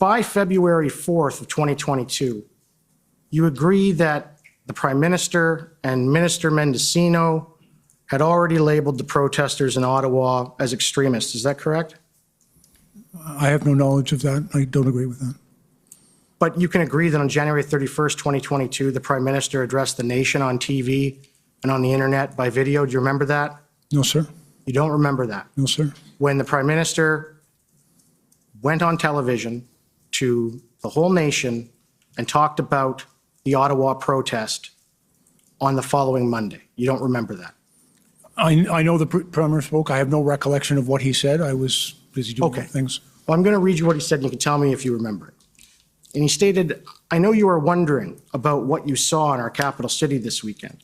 by February 4th of 2022, you agree that the Prime Minister and Minister Mendocino had already labeled the protesters in Ottawa as extremists. Is that correct? I have no knowledge of that. I don't agree with that. But you can agree that on January 31st, 2022, the Prime Minister addressed the nation on TV and on the internet by video. Do you remember that? No, sir. You don't remember that? No, sir. When the Prime Minister went on television to the whole nation and talked about the Ottawa protest on the following Monday. You don't remember that? I know the Premier spoke. I have no recollection of what he said. I was busy doing other things. Well, I'm going to read you what he said, and you can tell me if you remember it. And he stated, "I know you are wondering about what you saw in our capital city this weekend.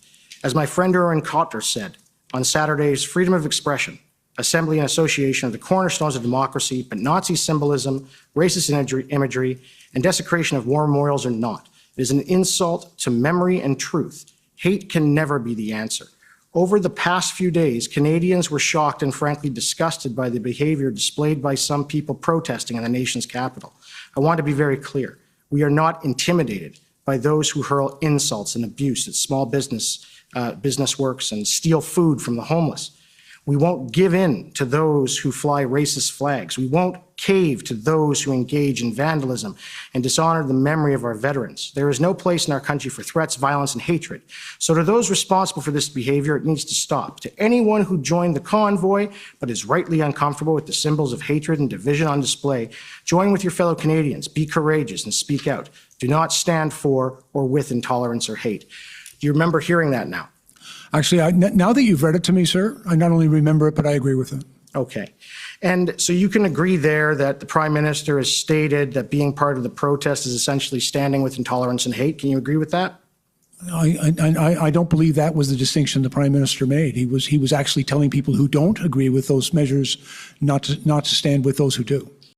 As my friend Erwin Cotter said on Saturday's Freedom of Expression, Assembly and Association of the cornerstones of democracy, but Nazi symbolism, racist imagery, and desecration of war memorials are not. It is an insult to memory and truth. Hate can never be the answer. Over the past few days, Canadians were shocked and frankly disgusted by the behavior displayed by some people protesting in the nation's capital. I want to be very clear. We are not intimidated by those who hurl insults and abuse at small business works and steal food from the homeless. We won't give in to those who fly racist flags. We won't cave to those who engage in vandalism and dishonor the memory of our veterans. There is no place in our country for threats, violence, and hatred. So to those responsible for this behavior, it needs to stop. To anyone who joined the convoy but is rightly uncomfortable with the symbols of hatred and division on display, join with your fellow Canadians, be courageous, and speak out. Do not stand for or with intolerance or hate." Do you remember hearing that now? Actually, now that you've read it to me, sir, I not only remember it, but I agree with it. Okay. And so you can agree there that the Prime Minister has stated that being part of the protest is essentially standing with intolerance and hate. Can you agree with that? I don't believe that was the distinction the Prime Minister made. He was actually telling people who don't agree with those measures not to stand with those who do.